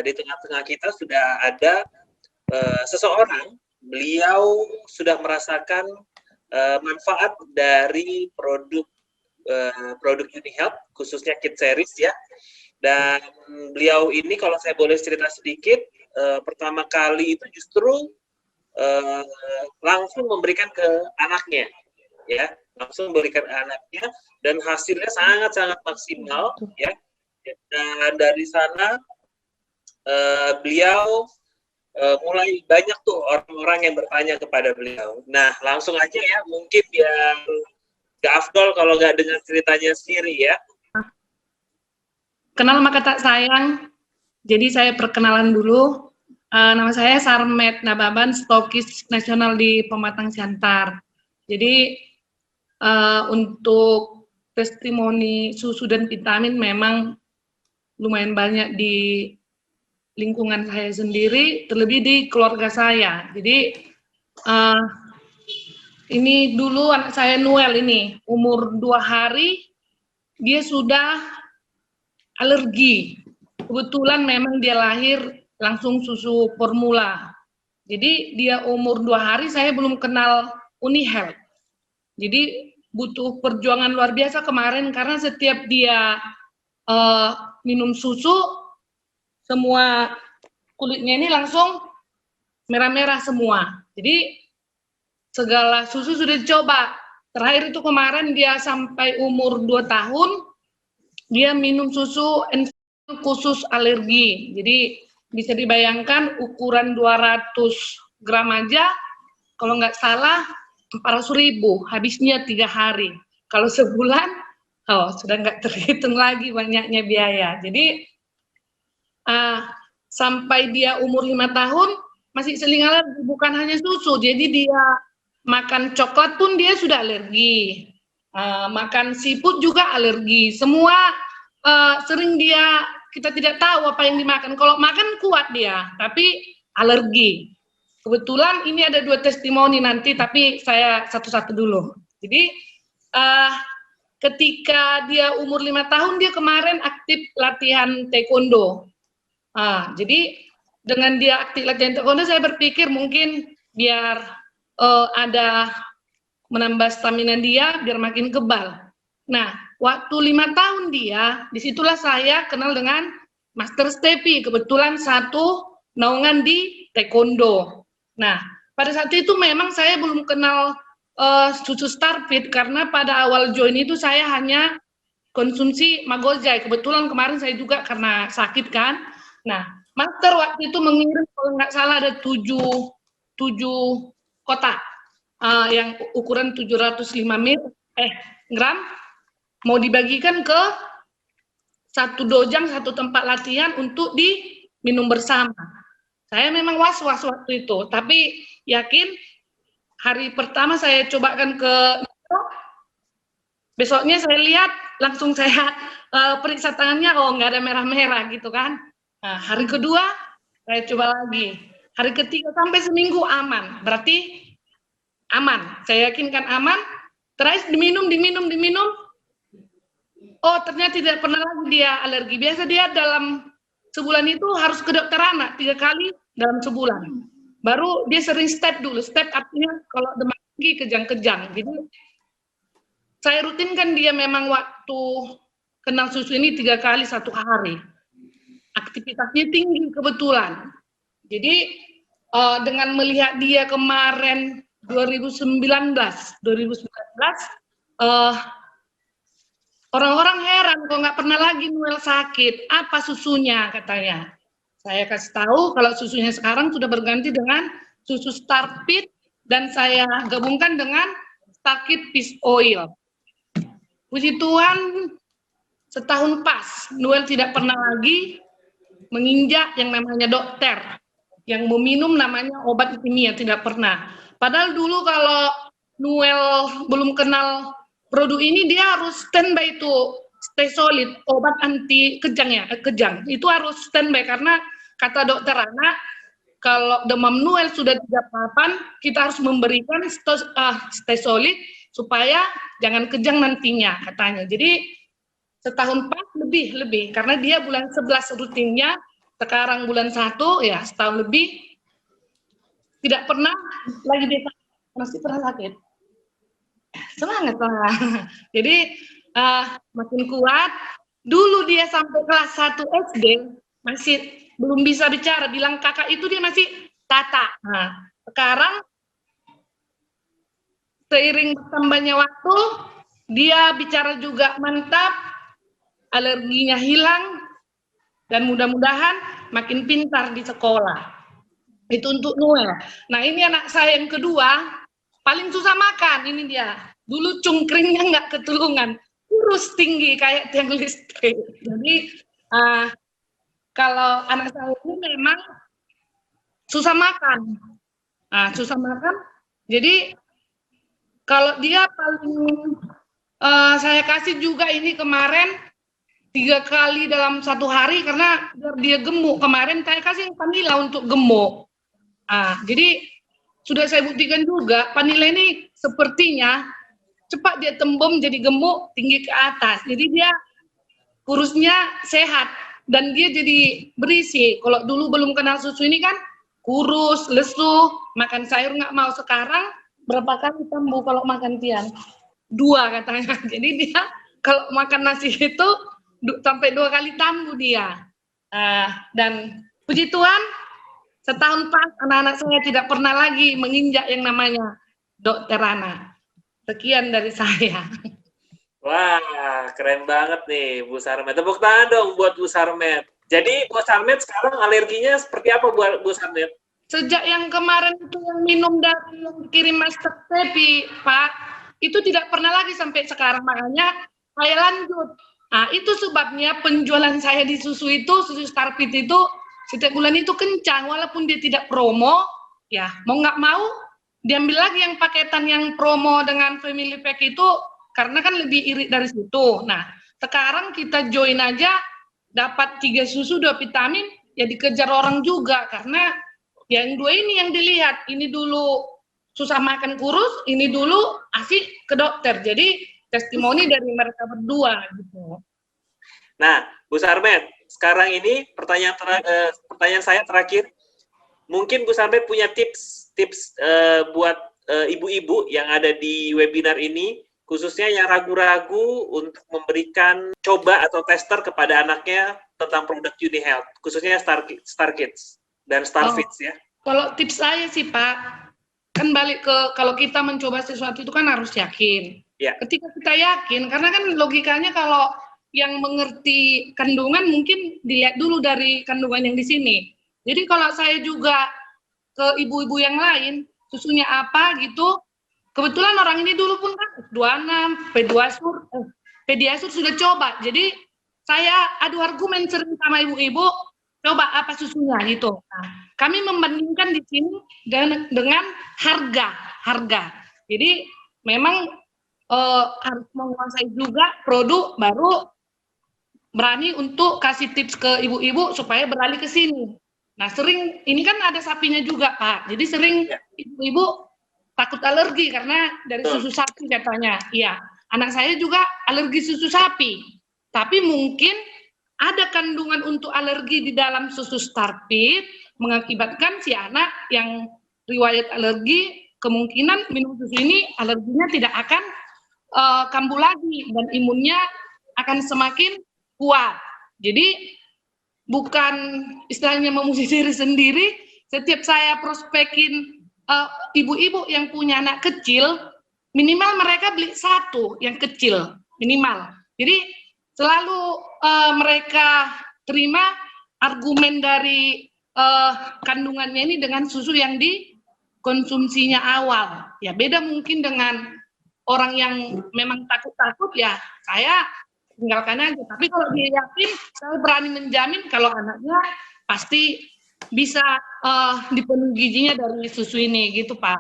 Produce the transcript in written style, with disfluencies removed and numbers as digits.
di tengah-tengah kita sudah ada seseorang, beliau sudah merasakan manfaat dari produk UniHealth, khususnya Kit Series ya. Dan beliau ini kalau saya boleh cerita sedikit, pertama kali itu justru langsung memberikan ke anaknya, ya, langsung memberikan ke anaknya, dan hasilnya sangat-sangat maksimal, ya. Dan dari sana beliau mulai banyak tuh orang-orang yang bertanya kepada beliau. Nah, langsung aja ya, mungkin biar gak afdol kalau nggak dengar ceritanya sendiri ya. Kenal maka tak sayang, jadi saya perkenalan dulu. Nama saya Sarmet Nababan, stokis nasional di Pematang Siantar. Jadi untuk testimoni susu dan vitamin memang lumayan banyak di lingkungan saya sendiri, terlebih di keluarga saya. Jadi ini dulu anak saya Noel ini, umur 2 hari, dia sudah alergi. Kebetulan memang dia lahir langsung susu formula. Jadi dia umur 2 hari, saya belum kenal UniHealth. Jadi butuh perjuangan luar biasa kemarin, karena setiap dia minum susu, semua kulitnya ini langsung merah-merah semua. Jadi segala susu sudah dicoba. Terakhir itu kemarin dia sampai umur 2 tahun, dia minum susu khusus alergi. Jadi bisa dibayangkan ukuran 200 gram aja, kalau nggak salah 400.000, habisnya 3 hari. Kalau sebulan, sudah nggak terhitung lagi banyaknya biaya. Jadi sampai dia umur 5 tahun, masih seling alergi, bukan hanya susu, jadi dia makan coklat pun dia sudah alergi, makan seafood juga alergi, semua sering kita tidak tahu apa yang dimakan. Kalau makan kuat dia, tapi alergi. Kebetulan ini ada 2 testimoni nanti, tapi saya satu-satu dulu. Jadi ketika dia umur 5 tahun, dia kemarin aktif latihan taekwondo. Jadi dengan dia aktif latihan taekwondo, saya berpikir mungkin biar ada menambah stamina dia, biar makin kebal. Nah, waktu 5 tahun dia, disitulah saya kenal dengan Master Stepi, kebetulan satu naungan di taekwondo. Nah, pada saat itu memang saya belum kenal susu Starfit, karena pada awal join itu saya hanya konsumsi Magozai. Kebetulan kemarin saya juga karena sakit kan. Nah, Master waktu itu mengirim kalau nggak salah ada 7 kotak yang ukuran 705 gram, mau dibagikan ke satu dojang, satu tempat latihan untuk diminum bersama. Saya memang was-was waktu itu, tapi yakin hari pertama saya cobakan ke besoknya saya lihat, langsung saya periksa tangannya, nggak ada merah-merah gitu kan. Nah, hari kedua saya coba lagi, hari ketiga sampai seminggu aman, berarti aman, saya yakinkan aman. Terakhir diminum, ternyata tidak pernah lagi dia alergi. Biasa dia dalam sebulan itu harus ke dokter anak 3 kali dalam sebulan. Baru dia sering step dulu, step artinya kalau demam tinggi kejang-kejang. Jadi saya rutinkan dia memang waktu kenal susu ini 3 kali 1 hari. Aktivitasnya tinggi kebetulan. Jadi dengan melihat dia kemarin 2019, orang-orang heran kok nggak pernah lagi Noel sakit, apa susunya katanya. Saya kasih tahu kalau susunya sekarang sudah berganti dengan susu Starfit, dan saya gabungkan dengan Starkid Fish Oil. Puji Tuhan, setahun pas, Noel tidak pernah lagi menginjak yang namanya dokter, yang meminum namanya obat kimia, tidak pernah. Padahal dulu kalau Noel belum kenal produk ini, dia harus standby itu, stay solid, obat anti kejang ya, kejang. Itu harus standby, karena kata dokter anak, kalau demam Noel sudah 38, kita harus memberikan stay solid, supaya jangan kejang nantinya, katanya. Jadi setahun pas lebih, karena dia bulan 11 rutinnya, sekarang bulan 1 ya, setahun lebih tidak pernah lagi dia masih pernah sakit. Semangat lah. Jadi makin kuat. Dulu dia sampai kelas 1 SD masih belum bisa bicara, bilang kakak itu dia masih tata. Nah, sekarang seiring bertambahnya waktu, dia bicara juga mantap, alerginya hilang, dan mudah-mudahan makin pintar di sekolah. Itu untuk Noel. Nah, ini anak saya yang kedua, paling susah makan, ini dia. Dulu cungkringnya nggak ketulungan, kurus tinggi kayak tiang listrik. Jadi, kalau anak saya ini memang susah makan. Susah makan, jadi kalau dia paling saya kasih juga ini kemarin 3 kali dalam 1 hari karena biar dia gemuk. Kemarin saya kasih vanila untuk gemuk. Jadi sudah saya buktikan juga vanila ini sepertinya cepat dia tembem jadi gemuk tinggi ke atas. Jadi dia kurusnya sehat dan dia jadi berisi. Kalau dulu belum kenal susu ini kan kurus, lesu, makan sayur nggak mau. Sekarang berapa kali tambu kalau makan tiang? 2 katanya. Jadi dia kalau makan nasi itu sampai 2 kali tambu dia. Dan puji Tuhan, setahun pas anak-anak saya tidak pernah lagi menginjak yang namanya Dokter Ana. Sekian dari saya. Wah, keren banget nih Bu Sarmet. Tepuk tangan dong buat Bu Sarmet. Jadi Bu Sarmet sekarang alerginya seperti apa Bu Sarmet? Sejak yang kemarin itu yang minum dari yang dikirim Master Tepi, Pak, itu tidak pernah lagi sampai sekarang, makanya saya lanjut. Itu sebabnya penjualan saya di susu itu, susu Starfit itu setiap bulan itu kencang, walaupun dia tidak promo, ya mau nggak mau diambil lagi yang paketan yang promo dengan family pack itu, karena kan lebih irit dari situ. Nah, sekarang kita join aja, dapat 3 susu, 2 vitamin, ya dikejar orang juga, karena yang 2 ini yang dilihat, ini dulu susah makan kurus, ini dulu asik ke dokter. Jadi testimoni dari mereka berdua gitu. Nah, Bu Sarmet, sekarang ini pertanyaan saya terakhir. Mungkin Bu Sarmet punya tips buat ibu-ibu yang ada di webinar ini, khususnya yang ragu-ragu untuk memberikan coba atau tester kepada anaknya tentang produk UniHealth, khususnya StarKids dan Starfits ya. Kalau tips saya sih Pak, kan balik ke kalau kita mencoba sesuatu itu kan harus yakin. Ya. Ketika kita yakin, karena kan logikanya kalau yang mengerti kandungan mungkin dilihat dulu dari kandungan yang di sini. Jadi kalau saya juga ke ibu-ibu yang lain, susunya apa gitu, kebetulan orang ini dulu pun kan S26, Pediasur sudah coba. Jadi saya adu argumen sering sama ibu-ibu, coba apa susunya gitu. Nah, kami membandingkan di sini dengan harga. Jadi memang harus menguasai juga produk baru berani untuk kasih tips ke ibu-ibu supaya beralih ke sini. Nah, sering ini kan ada sapinya juga, Pak. Jadi sering ibu-ibu takut alergi karena dari susu sapi katanya. Iya, anak saya juga alergi susu sapi. Tapi mungkin ada kandungan untuk alergi di dalam susu Starfit mengakibatkan si anak yang riwayat alergi kemungkinan minum susu ini alerginya tidak akan kambuh lagi dan imunnya akan semakin kuat. Jadi bukan istilahnya memuji diri sendiri. Setiap saya prospekin ibu-ibu yang punya anak kecil, minimal mereka beli 1 yang kecil minimal. Jadi selalu mereka terima argumen dari kandungannya ini dengan susu yang dikonsumsinya awal. Ya beda mungkin dengan orang yang memang takut-takut, ya saya tinggalkan aja. Tapi kalau dia yakin, saya berani menjamin kalau anaknya pasti bisa dipenuhi gizinya dari susu ini gitu Pak.